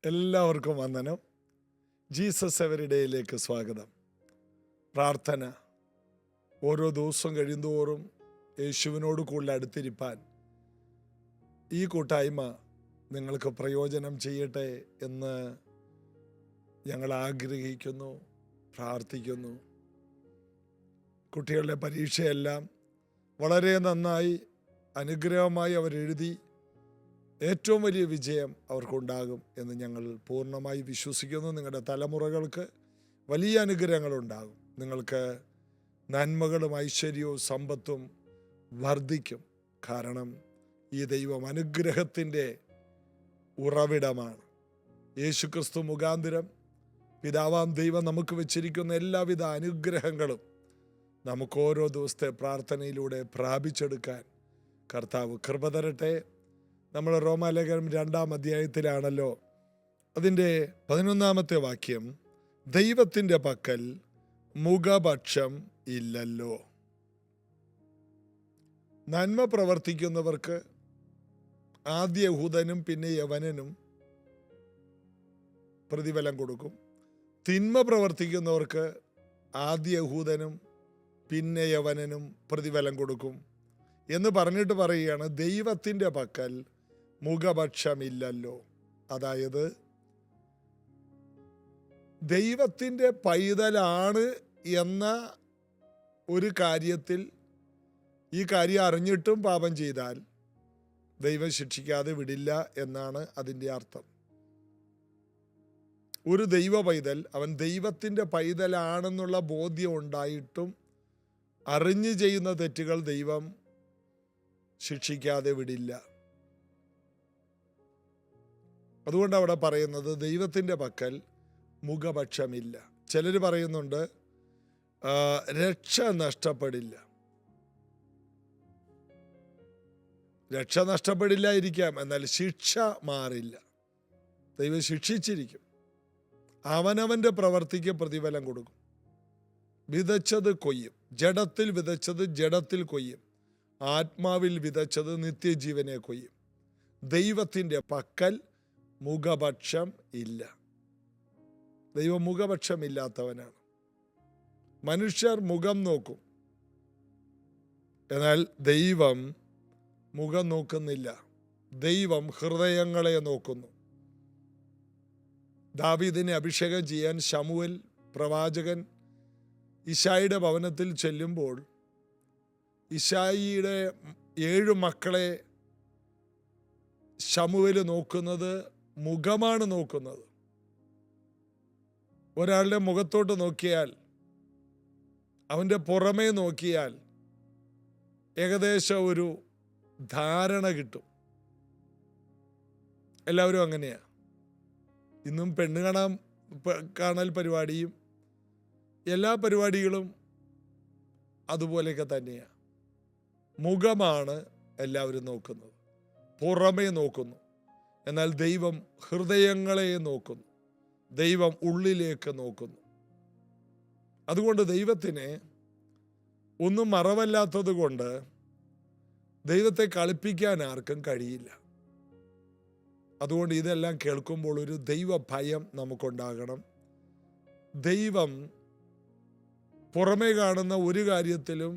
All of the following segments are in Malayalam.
എല്ലാവർക്കും വന്ദനം. ജീസസ് എവരിഡേയിലേക്ക് സ്വാഗതം. പ്രാർത്ഥന. ഓരോ ദിവസം കഴിയുന്തോറും യേശുവിനോട് കൂടുതൽ അടുത്തിരിപ്പാൻ ഈ കൂട്ടായ്മ നിങ്ങൾക്ക് പ്രയോജനം ചെയ്യട്ടെ എന്ന് ഞങ്ങൾ ആഗ്രഹിക്കുന്നു, പ്രാർത്ഥിക്കുന്നു. കുട്ടികളുടെ പരീക്ഷയെല്ലാം വളരെ നന്നായി അനുഗ്രഹമായി അവരെഴുതി ഏറ്റവും വലിയ വിജയം അവർക്കുണ്ടാകും എന്ന് ഞങ്ങൾ പൂർണ്ണമായി വിശ്വസിക്കുന്നു. നിങ്ങളുടെ തലമുറകൾക്ക് വലിയ അനുഗ്രഹങ്ങളുണ്ടാകും. നിങ്ങൾക്ക് നന്മകളും ഐശ്വര്യവും സമ്പത്തും വർദ്ധിക്കും. കാരണം ഈ ദൈവം അനുഗ്രഹത്തിൻ്റെ ഉറവിടമാണ്. യേശുക്രിസ്തു മുഖാന്തരം പിതാവാം ദൈവം നമുക്ക് വെച്ചിരിക്കുന്ന എല്ലാവിധ അനുഗ്രഹങ്ങളും നമുക്ക് ഓരോ ദിവസത്തെ പ്രാർത്ഥനയിലൂടെ പ്രാപിച്ചെടുക്കാൻ കർത്താവ് കൃപ തരട്ടെ. നമ്മൾ റോമാലേഖനം 2-ാം അധ്യായത്തിലാണല്ലോ. അതിൻ്റെ 11-ാമത്തെ വാക്യം, ദൈവത്തിൻ്റെ പക്കൽ മുഖപക്ഷം ഇല്ലല്ലോ. നന്മ പ്രവർത്തിക്കുന്നവർക്ക് ആദ്യ യഹൂദനും പിന്നെ യവനനും പ്രതിഫലം കൊടുക്കും. തിന്മ പ്രവർത്തിക്കുന്നവർക്ക് ആദ്യ യഹൂദനും പിന്നെ യവനനും പ്രതിഫലം കൊടുക്കും എന്ന് പറഞ്ഞിട്ട് പറയുകയാണ്, ദൈവത്തിൻ്റെ പക്കൽ മുഖപക്ഷമില്ലല്ലോ. അതായത് ദൈവത്തിൻ്റെ പൈതലാണ് എന്ന ഒരു കാര്യത്തിൽ ഈ കാര്യം അറിഞ്ഞിട്ടും പാപം ചെയ്താൽ ദൈവം ശിക്ഷിക്കാതെ വിടില്ല എന്നാണ് അതിൻ്റെ അർത്ഥം. ഒരു ദൈവ പൈതൽ അവൻ ദൈവത്തിൻ്റെ പൈതലാണെന്നുള്ള ബോധ്യം ഉണ്ടായിട്ടും അറിഞ്ഞു ചെയ്യുന്ന തെറ്റുകൾ ദൈവം ശിക്ഷിക്കാതെ വിടില്ല. അതുകൊണ്ട് അവിടെ പറയുന്നത് ദൈവത്തിൻ്റെ പക്കൽ മുഖപക്ഷമില്ല. ചിലർ പറയുന്നുണ്ട് രക്ഷ നഷ്ടപ്പെടില്ല. രക്ഷ നഷ്ടപ്പെടില്ലായിരിക്കാം, എന്നാൽ ശിക്ഷ മാറില്ല. ദൈവം ശിക്ഷിച്ചിരിക്കും. അവനവൻ്റെ പ്രവർത്തിക്ക് പ്രതിഫലം കൊടുക്കും. വിതച്ചത് കൊയ്യും. ജഡത്തിൽ വിതച്ചത് ജഡത്തിൽ കൊയ്യും. ആത്മാവിൽ വിതച്ചത് നിത്യജീവനെ കൊയ്യും. ദൈവത്തിൻ്റെ പക്കൽ മുഖപക്ഷം ഇല്ല. ദൈവം മുഖപക്ഷമില്ലാത്തവനാണ്. മനുഷ്യർ മുഖം നോക്കും, എന്നാൽ ദൈവം മുഖം നോക്കുന്നില്ല. ദൈവം ഹൃദയങ്ങളെ നോക്കുന്നു. ദാവീദിനെ അഭിഷേകം ചെയ്യാൻ ശമൂവേൽ പ്രവാചകൻ ഇശായിയുടെ ഭവനത്തിൽ ചെല്ലുമ്പോൾ ഇശായിയുടെ 7 മക്കളെ ശമൂവേൽ നോക്കുന്നത് മുഖമാണ് നോക്കുന്നത്. ഒരാളുടെ മുഖത്തോട്ട് നോക്കിയാൽ, അവൻ്റെ പുറമേ നോക്കിയാൽ ഏകദേശം ഒരു ധാരണ കിട്ടും. എല്ലാവരും അങ്ങനെയാ. ഇന്നും പെണ്ണ് കാണൽ പരിപാടിയും എല്ലാ പരിപാടികളും അതുപോലെയൊക്കെ തന്നെയാണ്. മുഖമാണ് എല്ലാവരും നോക്കുന്നത്, പുറമേ നോക്കുന്നു. എന്നാൽ ദൈവം ഹൃദയങ്ങളെ നോക്കുന്നു. ദൈവം ഉള്ളിലേക്ക് നോക്കുന്നു. അതുകൊണ്ട് ദൈവത്തിന് ഒന്നും മറവല്ലാത്തത് കൊണ്ട് ദൈവത്തെ കളിപ്പിക്കാൻ ആർക്കും കഴിയില്ല. അതുകൊണ്ട് ഇതെല്ലാം കേൾക്കുമ്പോൾ ഒരു ദൈവ ഭയം നമുക്കുണ്ടാകണം. ദൈവം പുറമേ കാണുന്ന ഒരു കാര്യത്തിലും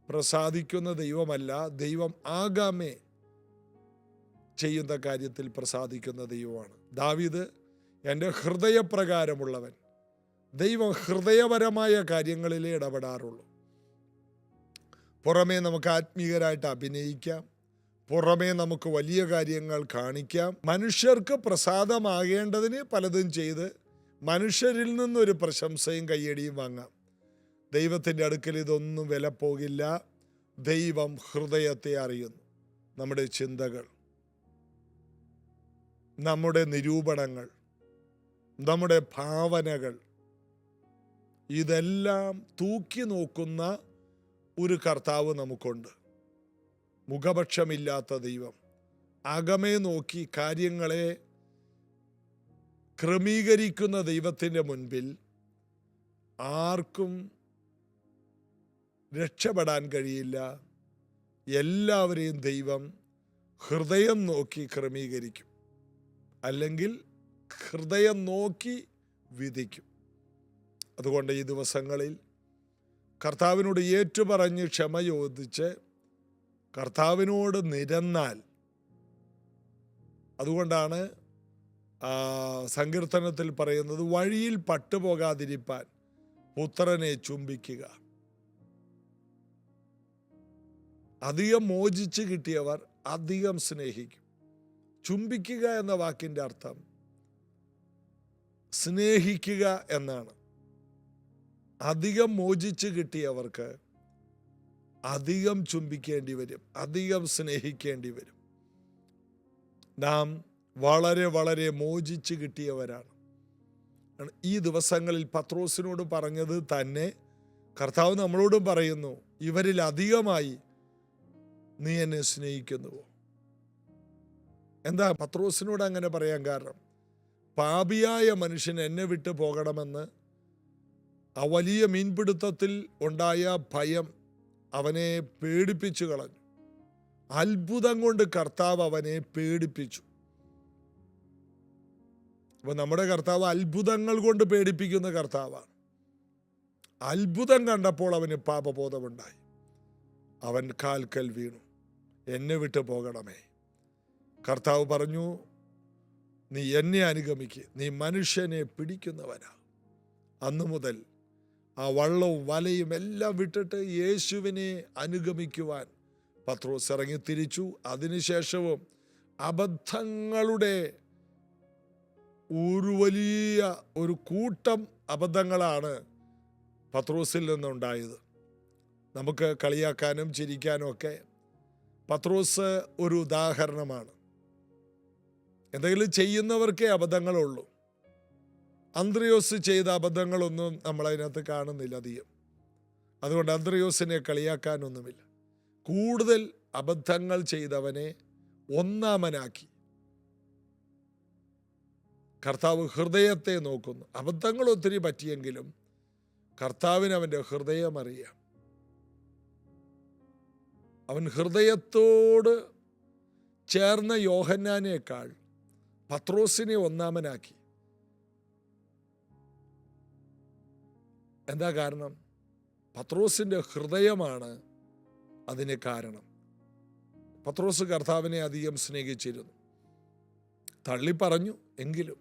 പ്രസാദിക്കുന്ന ദൈവമല്ല. ദൈവം ആഗാമേ ചെയ്യുന്ന കാര്യത്തിൽ പ്രസാദിക്കുന്ന ദൈവമാണ്. ദാവീദ് എൻ്റെ ഹൃദയപ്രകാരമുള്ളവൻ. ദൈവം ഹൃദയപരമായ കാര്യങ്ങളിലേ ഇടപെടാറുള്ളൂ. പുറമേ നമുക്ക് ആത്മീയരായിട്ട് അഭിനയിക്കാം, പുറമേ നമുക്ക് വലിയ കാര്യങ്ങൾ കാണിക്കാം, മനുഷ്യർക്ക് പ്രസാദമാകേണ്ടതിന് പലതും ചെയ്ത് മനുഷ്യരിൽ നിന്നൊരു പ്രശംസയും കയ്യടിയും വാങ്ങാം. ദൈവത്തിൻ്റെ അടുക്കൽ ഇതൊന്നും വില പോകില്ല. ദൈവം ഹൃദയത്തെ അറിയുന്നു. നമ്മുടെ ചിന്തകൾ, നമ്മുടെ നിരൂപണങ്ങൾ, നമ്മുടെ ഭാവനകൾ, ഇതെല്ലാം തൂക്കി നോക്കുന്ന ഒരു കർത്താവ് നമുക്കുണ്ട്. മുഖപക്ഷമില്ലാത്ത ദൈവം അകമേ നോക്കി കാര്യങ്ങളെ ക്രമീകരിക്കുന്ന ദൈവത്തിൻ്റെ മുൻപിൽ ആർക്കും രക്ഷപ്പെടാൻ കഴിയില്ല. എല്ലാവരെയും ദൈവം ഹൃദയം നോക്കി ക്രമീകരിക്കും. അല്ലെങ്കിൽ ഹൃദയം നോക്കി വിധിക്കും. അതുകൊണ്ട് ഈ ദിവസങ്ങളിൽ കർത്താവിനോട് ഏറ്റുപറഞ്ഞ് ക്ഷമ ചോദിച്ച് കർത്താവിനോട് നിരന്നാൽ, അതുകൊണ്ടാണ് സങ്കീർത്തനത്തിൽ പറയുന്നത്, വഴിയിൽ പട്ടുപോകാതിരിപ്പാൻ പുത്രനെ ചുംബിക്കുക. അധികം മോചിച്ച് കിട്ടിയവർ അധികം സ്നേഹിക്കും. ചുംബിക്കുക എന്ന വാക്കിൻ്റെ അർത്ഥം സ്നേഹിക്കുക എന്നാണ്. അധികം മോചിച്ച് കിട്ടിയവർക്ക് അധികം ചുംബിക്കേണ്ടി വരും, അധികം സ്നേഹിക്കേണ്ടി വരും. നാം വളരെ വളരെ മോചിച്ച് കിട്ടിയവരാണ്. ഈ ദിവസങ്ങളിൽ പത്രോസിനോട് പറഞ്ഞത് തന്നെ കർത്താവ് നമ്മളോടും പറയുന്നു, ഇവരിൽ അധികമായി നീ എന്നെ സ്നേഹിക്കുന്നുവോ? എന്താ പത്രോസിനോട് അങ്ങനെ പറയാൻ കാരണം? പാപിയായ മനുഷ്യൻ എന്നെ വിട്ടു പോകണമെന്ന് ആ വലിയ മീൻപിടുത്തത്തിൽ ഉണ്ടായ ഭയം അവനെ പേടിപ്പിച്ചു കളഞ്ഞു. അത്ഭുതം കൊണ്ട് കർത്താവ് അവനെ പേടിപ്പിച്ചു. അപ്പൊ നമ്മുടെ കർത്താവ് അത്ഭുതങ്ങൾ കൊണ്ട് പേടിപ്പിക്കുന്ന കർത്താവാണ്. അത്ഭുതം കണ്ടപ്പോൾ അവന് പാപബോധമുണ്ടായി. അവൻ കാൽക്കൽ വീണു, എന്നെ വിട്ടു പോകണമേ. കർത്താവ് പറഞ്ഞു, നീ എന്നെ അനുഗമിക്ക്, നീ മനുഷ്യനെ പിടിക്കുന്നവനാ. അന്നു മുതൽ ആ വള്ളവും വലയും എല്ലാം വിട്ടിട്ട് യേശുവിനെ അനുഗമിക്കുവാൻ പത്രോസ് ഇറങ്ങി തിരിച്ചു. അതിനുശേഷവും അബദ്ധങ്ങളുടെ ഒരു വലിയ ഒരു കൂട്ടം അബദ്ധങ്ങളാണ് പത്രോസിൽ നിന്നുണ്ടായത്. നമുക്ക് കളിയാക്കാനും ചിരിക്കാനും ഒക്കെ പത്രോസ് ഒരു ഉദാഹരണമാണ്. എന്തെങ്കിലും ചെയ്യുന്നവർക്കേ അബദ്ധങ്ങളുള്ളൂ. അന്ത്രയോസ് ചെയ്ത അബദ്ധങ്ങളൊന്നും നമ്മളതിനകത്ത് കാണുന്നില്ല അധികം. അതുകൊണ്ട് അന്ത്രയോസിനെ കളിയാക്കാനൊന്നുമില്ല. കൂടുതൽ അബദ്ധങ്ങൾ ചെയ്തവനെ ഒന്നാമനാക്കി. കർത്താവ് ഹൃദയത്തെ നോക്കുന്നു. അബദ്ധങ്ങൾ ഒത്തിരി പറ്റിയെങ്കിലും കർത്താവിന് അവൻ്റെ ഹൃദയം അറിയാം. അവൻ ഹൃദയത്തോട് ചേർന്ന യോഹന്നാനേക്കാൾ പത്രോസിനെ ഒന്നാമനാക്കി. എന്താ കാരണം? പത്രോസിൻ്റെ ഹൃദയമാണ് അതിന് കാരണം. പത്രോസ് കർത്താവിനെ അധികം സ്നേഹിച്ചിരുന്നു. തള്ളിപ്പറഞ്ഞു എങ്കിലും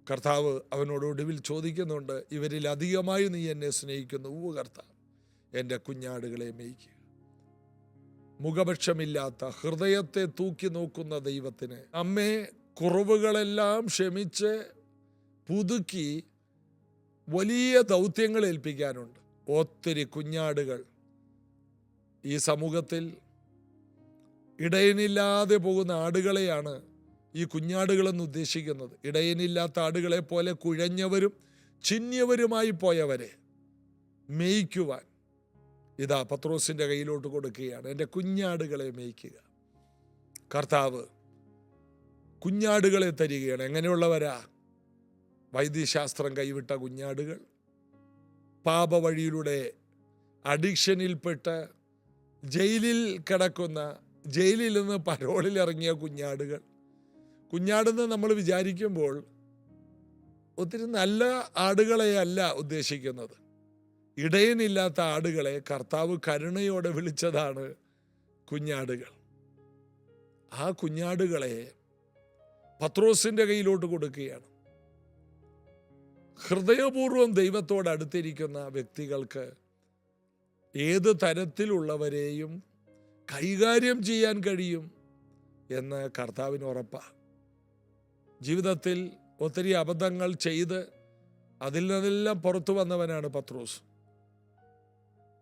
കർത്താവ് അവനോട് ഒടുവിൽ ചോദിക്കുന്നുണ്ട്, ഇവരിൽ അധികമായി നീ എന്നെ സ്നേഹിക്കുന്നു. കർത്താവ്, എൻ്റെ കുഞ്ഞാടുകളെ മേയ്ക്കുക. മുഖപക്ഷമില്ലാത്ത ഹൃദയത്തെ തൂക്കി നോക്കുന്ന ദൈവത്തിന് നമ്മെ കുറവുകളെല്ലാം ക്ഷമിച്ച് പുതുക്കി വലിയ ദൗത്യങ്ങൾ ഏൽപ്പിക്കാനുണ്ട്. ഒത്തിരി കുഞ്ഞാടുകൾ ഈ സമൂഹത്തിൽ ഇടയനില്ലാതെ പോകുന്ന ആടുകളെയാണ് ഈ കുഞ്ഞാടുകളെന്ന് ഉദ്ദേശിക്കുന്നത്. ഇടയനില്ലാത്ത ആടുകളെ പോലെ കുഴഞ്ഞവരും ചിന്യവരുമായി പോയവരെ മേയ്ക്കുവാൻ ഇതാ പത്രോസിൻ്റെ കയ്യിലോട്ട് കൊടുക്കുകയാണ്. എൻ്റെ കുഞ്ഞാടുകളെ മേയ്ക്കുക. കർത്താവ് കുഞ്ഞാടുകളെ തരികയാണ്. എങ്ങനെയുള്ളവരാ? വൈദ്യശാസ്ത്രം കൈവിട്ട കുഞ്ഞാടുകൾ, പാപവഴിയിലൂടെ അഡിക്ഷനിൽപ്പെട്ട് ജയിലിൽ കിടക്കുന്ന, ജയിലിൽ നിന്ന് പരോളിൽ ഇറങ്ങിയ കുഞ്ഞാടുകൾ. കുഞ്ഞാടെന്ന് നമ്മൾ വിചാരിക്കുമ്പോൾ ഒത്തിരി നല്ല ആടുകളെയല്ല ഉദ്ദേശിക്കുന്നത്. ഇടയനില്ലാത്ത ആടുകളെ കർത്താവ് കരുണയോടെ വിളിച്ചതാണ് കുഞ്ഞാടുകൾ. ആ കുഞ്ഞാടുകളെ പത്രോസിൻ്റെ കയ്യിലോട്ട് കൊടുക്കുകയാണ്. ഹൃദയപൂർവ്വം ദൈവത്തോട് അടുത്തിരിക്കുന്ന വ്യക്തികൾക്ക് ഏത് തരത്തിലുള്ളവരെയും കൈകാര്യം ചെയ്യാൻ കഴിയും എന്ന് കർത്താവിന് ഉറപ്പാണ്. ജീവിതത്തിൽ ഒത്തിരി അബദ്ധങ്ങൾ ചെയ്ത് അതിൽ നിന്നെല്ലാം പുറത്തു വന്നവനാണ് പത്രോസ്.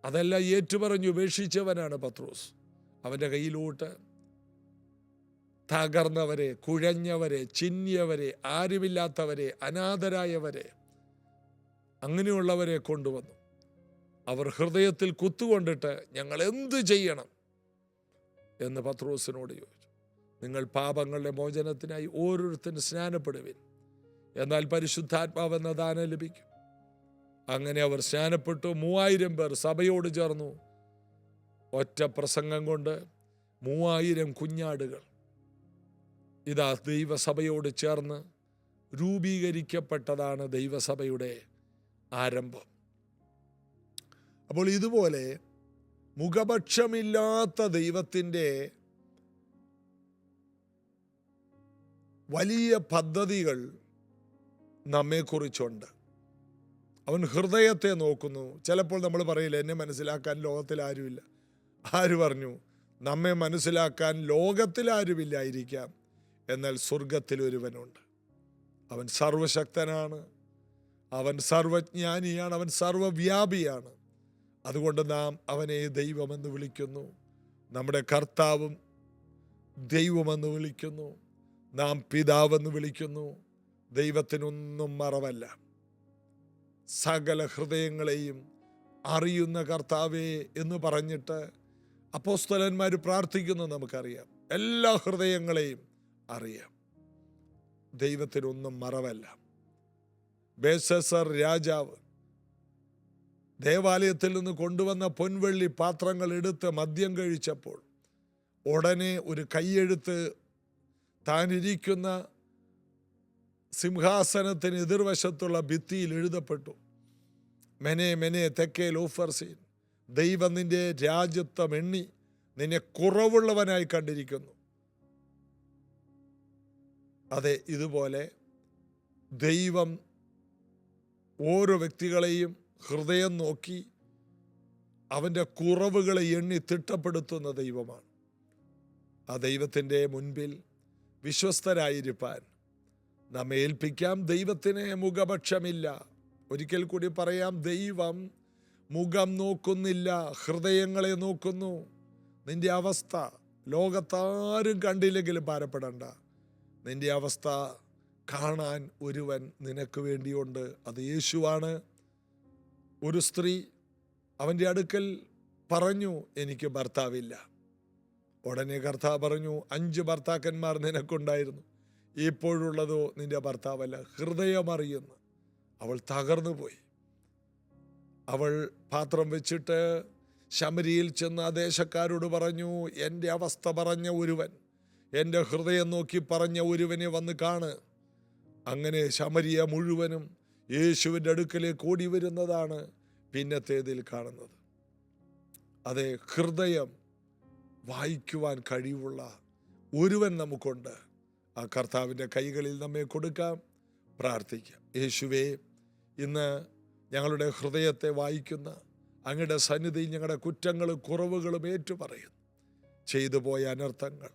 അതെല്ലാം ഏറ്റുപറഞ്ഞ് ഉപേക്ഷിച്ചവനാണ് പത്രോസ്. അവൻ്റെ കയ്യിലോട്ട് തകർന്നവരെ, കുഴഞ്ഞവരെ, ചിന്യവരെ, ആരുമില്ലാത്തവരെ, അനാഥരായവരെ, അങ്ങനെയുള്ളവരെ കൊണ്ടുവന്നു. അവർ ഹൃദയത്തിൽ കുത്തുകൊണ്ടിട്ട് ഞങ്ങൾ എന്ത് ചെയ്യണം എന്ന് പത്രോസിനോട് ചോദിച്ചു. നിങ്ങൾ പാപങ്ങളുടെ മോചനത്തിനായി ഓരോരുത്തരും സ്നാനപ്പെടുവിൻ, എന്നാൽ പരിശുദ്ധാത്മാവെന്ന ദാനം ലഭിക്കും. അങ്ങനെ അവർ സ്നാനപ്പെട്ടു. 3000 പേർ സഭയോട് ചേർന്നു. ഒറ്റ പ്രസംഗം കൊണ്ട് 3000 കുഞ്ഞാടുകൾ ഇതാ ദൈവസഭയോട് ചേർന്ന് രൂപീകരിക്കപ്പെട്ടതാണ് ദൈവസഭയുടെ ആരംഭം. അപ്പോൾ ഇതുപോലെ മുഖപക്ഷമില്ലാത്ത ദൈവത്തിൻ്റെ വലിയ പദ്ധതികൾ നമ്മെക്കുറിച്ചുണ്ട്. അവൻ ഹൃദയത്തെ നോക്കുന്നു. ചിലപ്പോൾ നമ്മൾ പറയില്ല, എന്നെ മനസ്സിലാക്കാൻ ലോകത്തിൽ ആരുമില്ല. ആര് പറഞ്ഞു? നമ്മെ മനസ്സിലാക്കാൻ ലോകത്തിൽ ആരുമില്ലായിരിക്കാം, എന്നാൽ സ്വർഗത്തിൽ ഒരുവനുണ്ട്. അവൻ സർവശക്തനാണ്, അവൻ സർവജ്ഞാനിയാണ്, അവൻ സർവവ്യാപിയാണ്. അതുകൊണ്ട് നാം അവനെ ദൈവമെന്ന് വിളിക്കുന്നു, നമ്മുടെ കർത്താവും ദൈവമെന്ന് വിളിക്കുന്നു, നാം പിതാവെന്ന് വിളിക്കുന്നു. ദൈവത്തിനൊന്നും മറവല്ല. സകല ഹൃദയങ്ങളെയും അറിയുന്ന കർത്താവേ എന്ന് പറഞ്ഞിട്ട് അപ്പോസ്തലന്മാർ പ്രാർത്ഥിക്കുന്നു. നമുക്കറിയാം, എല്ലാ ഹൃദയങ്ങളെയും അറിയാം. ദൈവത്തിനൊന്നും മറവല്ല. ബേൽശസ്സർ രാജാവ് ദേവാലയത്തിൽ നിന്ന് കൊണ്ടുവന്ന പൊൻവെള്ളി പാത്രങ്ങൾ എടുത്ത് മദ്യം കഴിച്ചപ്പോൾ ഉടനെ ഒരു കൈയെഴുത്ത് താനിരിക്കുന്ന സിംഹാസനത്തിന് എതിർവശത്തുള്ള ഭിത്തിയിൽ എഴുതപ്പെട്ടു. മെനെ മെനെ തെക്കേൽ ഓഫർസീൻ, ദൈവം നിന്റെ രാജ്യത്വം എണ്ണി നിന്നെ കുറവുള്ളവനായി കണ്ടിരിക്കുന്നു. അതെ, ഇതുപോലെ ദൈവം ഓരോ വ്യക്തികളെയും ഹൃദയം നോക്കി അവൻ്റെ കുറവുകളെ എണ്ണി തിട്ടപ്പെടുത്തുന്ന ദൈവമാണ്. ആ ദൈവത്തിൻ്റെ മുൻപിൽ വിശ്വസ്തരായിരിക്കാൻ നമ്മെ ഏൽപ്പിക്കാം. ദൈവത്തിന് മുഖപക്ഷമില്ല. ഒരിക്കൽ കൂടി പറയാം, ദൈവം മുഖം നോക്കുന്നില്ല, ഹൃദയങ്ങളെ നോക്കുന്നു. നിന്റെ അവസ്ഥ ലോകത്താരും കണ്ടില്ലെങ്കിലും ഭാരപ്പെടണ്ട. നിന്റെ അവസ്ഥ കാണാൻ ഒരുവൻ നിനക്ക് വേണ്ടിയുണ്ട്. അത് യേശുവാണ്. ഒരു സ്ത്രീ അവൻ്റെ അടുക്കൽ പറഞ്ഞു, എനിക്ക് ഭർത്താവില്ല. ഉടനെ കർത്താവ് പറഞ്ഞു, 5 ഭർത്താക്കന്മാർ നിനക്കുണ്ടായിരുന്നു, ഇപ്പോഴുള്ളതോ നിന്റെ ഭർത്താവല്ല. ഹൃദയമറിയുന്നു. അവൾ തകർന്നു പോയി. അവൾ പാത്രം വെച്ചിട്ട് ശമരിയിൽ ചെന്ന് ആ ദേശക്കാരോട് പറഞ്ഞു, എൻ്റെ അവസ്ഥ പറഞ്ഞ ഒരുവൻ, എൻ്റെ ഹൃദയം നോക്കി പറഞ്ഞ ഒരുവനെ വന്ന് കാണ്. അങ്ങനെ ശമരിയ മുഴുവനും യേശുവിൻ്റെ അടുക്കലേക്ക് ഓടി വരുന്നതാണ് പിന്നത്തേതിൽ കാണുന്നത്. അതെ, ഹൃദയം വായിക്കുവാൻ കഴിവുള്ള ഒരുവൻ നമുക്കുണ്ട്. ആ കർത്താവിൻ്റെ കൈകളിൽ നമ്മെ കൊടുക്കാം, പ്രാർത്ഥിക്കാം. യേശുവേ, ഇന്ന് ഞങ്ങളുടെ ഹൃദയത്തെ വായിക്കുന്ന അങ്ങയുടെ സന്നിധി ഞങ്ങളുടെ കുറ്റങ്ങളും കുറവുകളും ഏറ്റുപറയുന്നു. ചെയ്തു പോയ അനർത്ഥങ്ങൾ,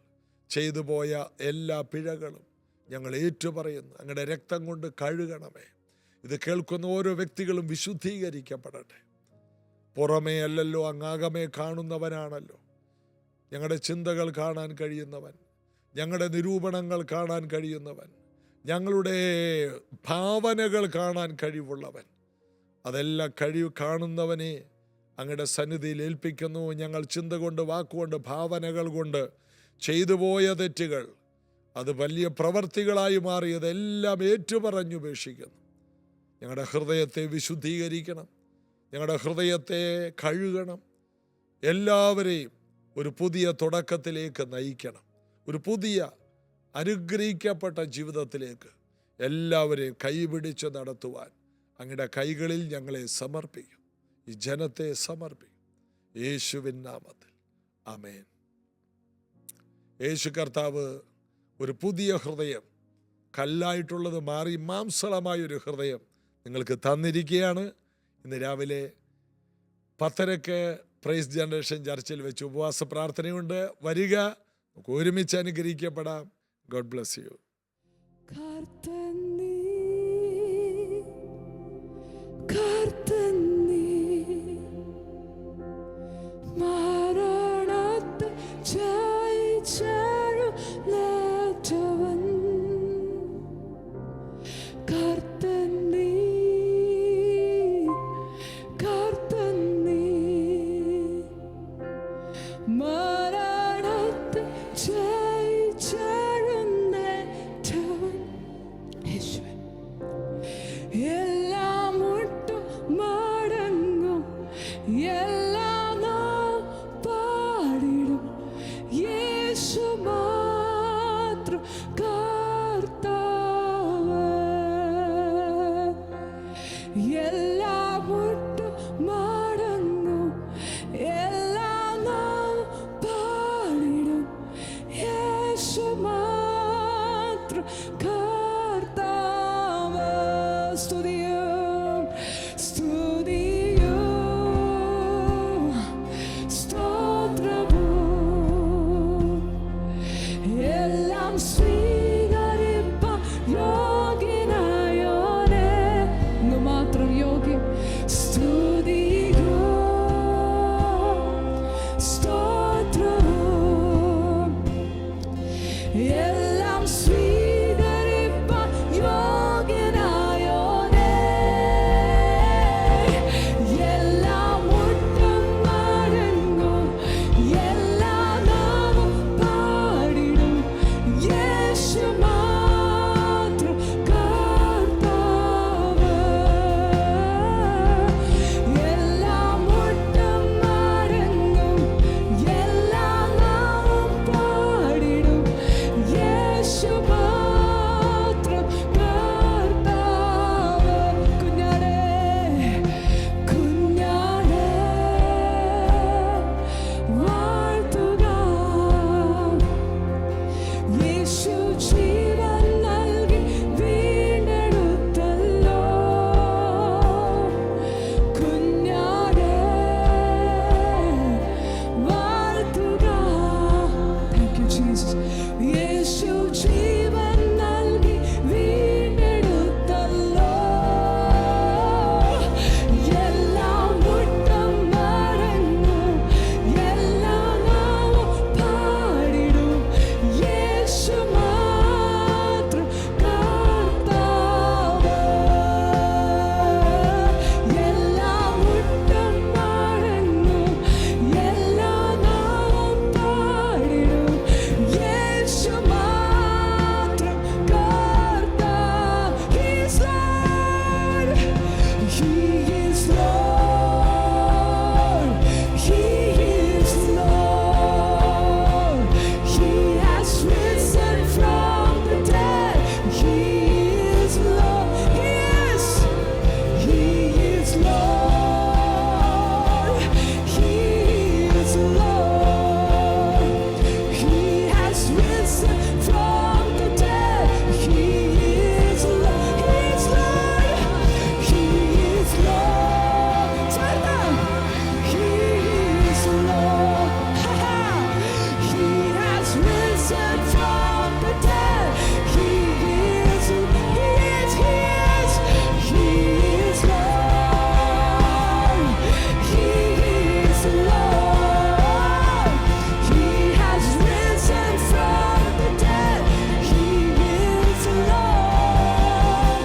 ചെയ്തു പോയ എല്ലാ പിഴകളും ഞങ്ങൾ ഏറ്റുപറയുന്നു. അങ്ങയുടെ രക്തം കൊണ്ട് കഴുകണമേ. ഇത് കേൾക്കുന്ന ഓരോ വ്യക്തികളും വിശുദ്ധീകരിക്കപ്പെടട്ടെ. പുറമേ അല്ലല്ലോ, അങ്ങാകമേ കാണുന്നവനാണല്ലോ. ഞങ്ങളുടെ ചിന്തകൾ കാണാൻ കഴിയുന്നവൻ, ഞങ്ങളുടെ നിരൂപണങ്ങൾ കാണാൻ കഴിയുന്നവൻ, ഞങ്ങളുടെ ഭാവനകൾ കാണാൻ കഴിവുള്ളവൻ, അതെല്ലാം കാണുന്നവനെ അങ്ങയുടെ സന്നിധിയിൽ ഏൽപ്പിക്കുന്നു. ഞങ്ങൾ ചിന്ത കൊണ്ട്, വാക്കുകൊണ്ട്, ഭാവനകൾ കൊണ്ട് ചെയ്തു പോയ തെറ്റുകൾ, അത് വലിയ പ്രവർത്തികളായി മാറിയതെല്ലാം ഏറ്റുപറഞ്ഞുപേക്ഷിക്കുന്നു. ഞങ്ങളുടെ ഹൃദയത്തെ വിശുദ്ധീകരിക്കണം, ഞങ്ങളുടെ ഹൃദയത്തെ കഴുകണം. എല്ലാവരെയും ഒരു പുതിയ തുടക്കത്തിലേക്ക് നയിക്കണം. ഒരു പുതിയ അനുഗ്രഹിക്കപ്പെട്ട ജീവിതത്തിലേക്ക് എല്ലാവരെയും കൈപിടിച്ച് നടത്തുവാൻ അങ്ങയുടെ കൈകളിൽ ഞങ്ങളെ സമർപ്പിക്കും. ഈ ജനത്തെ സമർപ്പിക്കും. യേശുവിൻ നാമത്തിൽ ആമേൻ. യേശു കർത്താവ് ഒരു പുതിയ ഹൃദയം, കല്ലായിട്ടുള്ളത് മാറി മാംസളമായൊരു ഹൃദയം നിങ്ങൾക്ക് തന്നിരിക്കുകയാണ്. ഇന്ന് രാവിലെ 10:30 പ്രൈസ് ജനറേഷൻ ചർച്ചിൽ വെച്ച് ഉപവാസ പ്രാർത്ഥനയുണ്ട്. വരിക, നമുക്ക് ഒരുമിച്ച് അനുഗ്രഹിക്കപ്പെടാം. God bless you. Yeshua. എല്ലാ മുട്ടും മടങ്ങും, എല്ലാ നാവും പാടിടും, യേശു മാത്രം കർത്താവ്. സ്തുതിയും സ്തുതിയും സ്തോത്രവും എല്ലാം സ്വീകരിപ്പാൻ യോഗ്യനായോനെ, അങ്ങ് മാത്രം യോഗ്യൻ. സ്തുതിയും സ്തോത്രവും എല്ലാം സ്വീകരിപ്പാൻ യോഗ്യനായോനെ, എല്ലാ മുട്ടും മടങ്ങും, എല്ലാ നാവും പാടിടും, യേശു മാത്രം കർത്താവ്. എല്ലാ മുട്ടും മടങ്ങും, എല്ലാ നാവും പാടിടും, യേശു മാത്രം കർത്താവ്. കുഞ്ഞാടേ കുഞ്ഞാടേ വാഴ്ത്തുക, യേശു ജീവൻ നൽകി വീണ്ടെടുത്തല്ലോ. കുഞ്ഞാടേ വാഴ്ത്തുക. Thank you, Jesus. യേശു ജീവൻ നൽകി വീണ്ടെടുത്തല്ലോ. എല്ലാ മുട്ടും മടങ്ങും, എല്ലാ നാവും പാടിടും, യേശു മാത്രം കർത്താവ്. എല്ലാ മുട്ടും മടങ്ങും, എല്ലാ നാവും പാടിടും, യേശു മാത്രം കർത്താവ്. He is Lord. He is Lord. He is Lord. He has risen from the dead. He is Lord. He is Lord. He is Lord. He has risen from the dead. He is Lord. He is Lord. He is Lord. Turn He is Lord. He has risen from the dead. He is Lord. He is Lord. He is Lord. He has risen from the dead. He is Lord.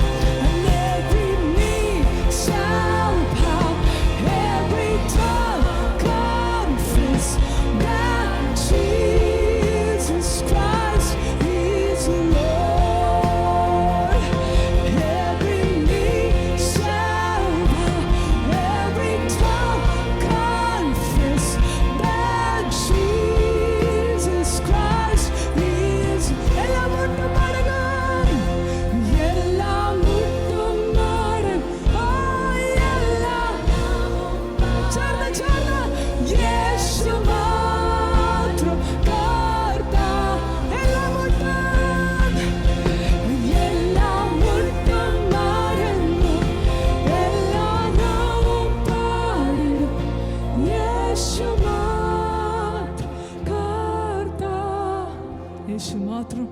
And every knee shall bow, every tongue confess that Jesus Christ is Lord. Every knee shall bow, every tongue confess that Jesus Christ is. എല്ലാ മുട്ടും മടങ്ങും, എല്ലാ മുട്ടും മടങ്ങും, എല്ലാ ചേർന്ന് യേശു മാത്രം കർത്താവ്. എല്ലാ മുട്ടും മടങ്ങും, എല്ലാ നാവും പാടിടും, യേശു മാത്രം കർത്താവ്. യേശു മാത്രം